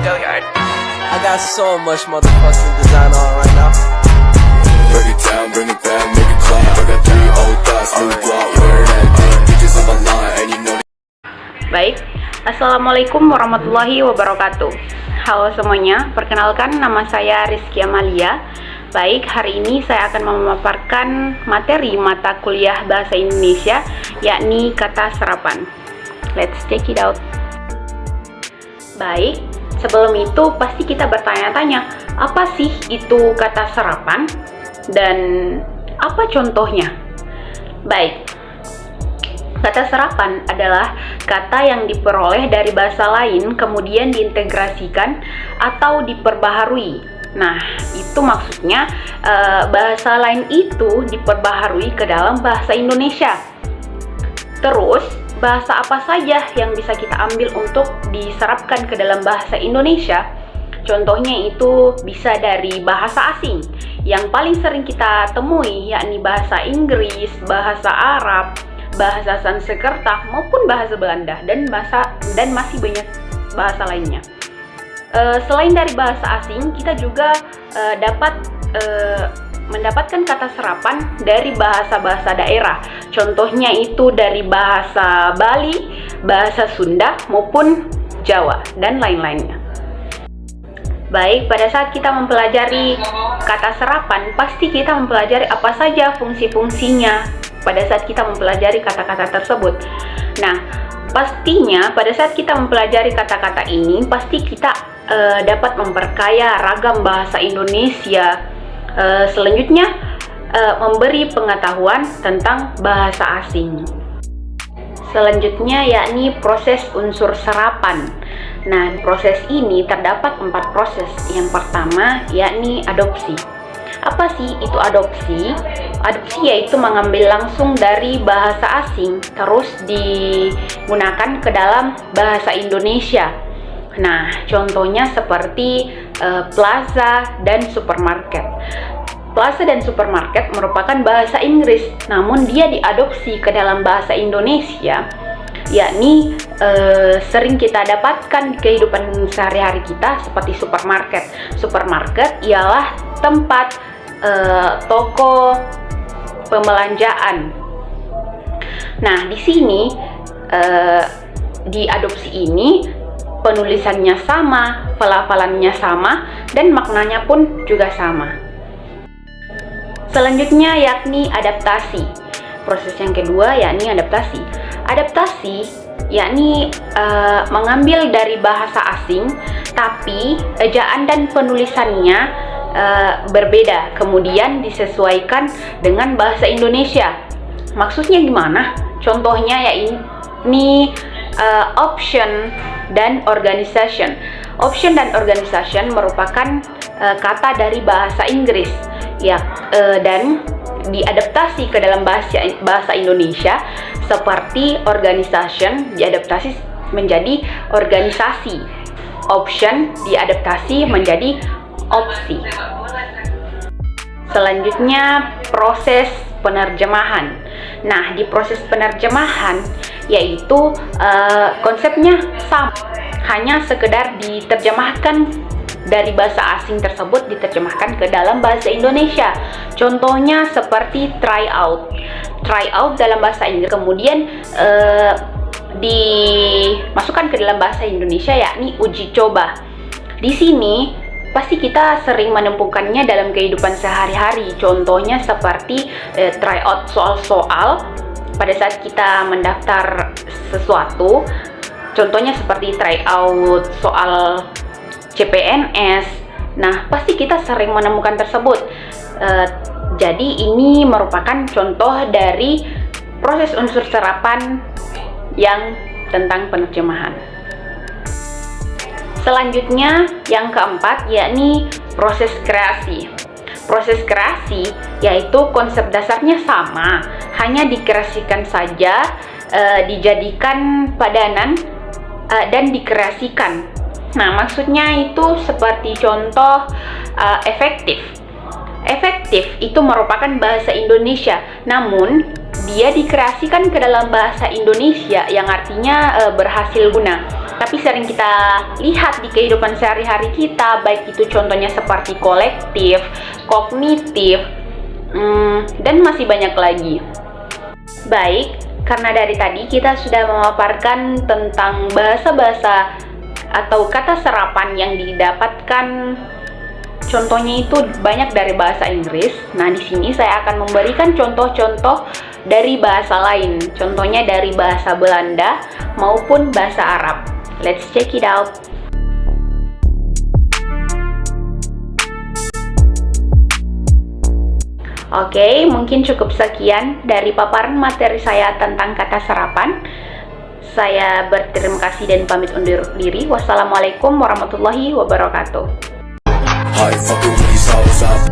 I got so much motherfucking design on right now. Break it down, bring it back, make it clap. I got 3 old thoughts, new block, wear that thing. Bitches on my line, and you know. Baik, Assalamualaikum warahmatullahi wabarakatuh. Halo semuanya, perkenalkan nama saya Rizky Amalia. Baik, hari ini saya akan memaparkan materi mata kuliah Bahasa Indonesia, yakni kata serapan. Let's check it out. Baik, sebelum itu pasti kita bertanya-tanya, apa sih itu kata serapan dan apa contohnya? Baik, kata serapan adalah kata yang diperoleh dari bahasa lain kemudian diintegrasikan atau diperbaharui. Nah, itu maksudnya bahasa lain itu diperbaharui ke dalam bahasa Indonesia. Terus, bahasa apa saja yang bisa kita ambil untuk diserapkan ke dalam bahasa Indonesia? Contohnya itu bisa dari bahasa asing yang paling sering kita temui, yakni bahasa Inggris, bahasa Arab, bahasa Sanskerta maupun bahasa Belanda dan masih banyak bahasa lainnya. Selain dari bahasa asing, kita juga dapat mendapatkan kata serapan dari bahasa-bahasa daerah. Contohnya itu dari bahasa Bali, bahasa Sunda maupun Jawa dan lain-lainnya. Baik, pada saat kita mempelajari kata serapan, pasti kita mempelajari apa saja fungsi-fungsinya pada saat kita mempelajari kata-kata tersebut. Nah, pastinya pada saat kita mempelajari kata-kata ini, pasti kita dapat memperkaya ragam bahasa Indonesia. Selanjutnya, memberi pengetahuan tentang bahasa asing. Selanjutnya yakni proses unsur serapan. Nah, proses ini terdapat 4 proses. Yang pertama yakni adopsi. Apa sih itu adopsi? Adopsi yaitu mengambil langsung dari bahasa asing terus digunakan ke dalam bahasa Indonesia. Nah, contohnya seperti plaza dan supermarket. Plaza dan supermarket merupakan bahasa Inggris, namun dia diadopsi ke dalam bahasa Indonesia, yakni sering kita dapatkan di kehidupan sehari-hari kita seperti supermarket. Supermarket ialah tempat toko pembelanjaan. Nah, di sini di adopsi ini penulisannya sama, pelafalannya sama, dan maknanya pun juga sama. Selanjutnya yakni adaptasi. Proses yang kedua yakni adaptasi. Adaptasi yakni mengambil dari bahasa asing, tapi ejaan dan penulisannya berbeda, kemudian disesuaikan dengan bahasa Indonesia. Maksudnya gimana? Contohnya yakni option dan organization. Option dan organization merupakan kata dari bahasa Inggris ya, dan diadaptasi ke dalam bahasa Indonesia seperti organization diadaptasi menjadi organisasi, option diadaptasi menjadi opsi. Selanjutnya proses penerjemahan. Nah, di proses penerjemahan yaitu konsepnya sama, hanya sekedar diterjemahkan dari bahasa asing tersebut diterjemahkan ke dalam bahasa Indonesia. Contohnya seperti try out. Try out dalam bahasa Inggris kemudian dimasukkan ke dalam bahasa Indonesia yakni uji coba. Di sini pasti kita sering menemukannya dalam kehidupan sehari-hari. Contohnya seperti try out soal-soal pada saat kita mendaftar sesuatu. Contohnya seperti try out soal CPNS. Nah, pasti kita sering menemukan tersebut. Jadi ini merupakan contoh dari proses unsur serapan yang tentang penerjemahan. Selanjutnya yang keempat yakni proses kreasi. Proses kreasi yaitu konsep dasarnya sama, hanya dikreasikan saja, dijadikan padanan dan dikreasikan. Nah, maksudnya itu seperti contoh efektif. Efektif itu merupakan bahasa Indonesia, namun dia dikreasikan ke dalam bahasa Indonesia yang artinya berhasil guna. Tapi sering kita lihat di kehidupan sehari-hari kita, baik itu contohnya seperti kolektif, kognitif, dan masih banyak lagi. Baik, karena dari tadi kita sudah memaparkan tentang bahasa-bahasa atau kata serapan yang didapatkan, contohnya itu banyak dari bahasa Inggris. Nah, di sini saya akan memberikan contoh-contoh dari bahasa lain, contohnya dari bahasa Belanda maupun bahasa Arab. Let's check it out. Oke, mungkin cukup sekian dari paparan materi saya tentang kata serapan. Saya berterima kasih dan pamit undur diri. Wassalamualaikum warahmatullahi wabarakatuh. I ain't fucking with these hoes,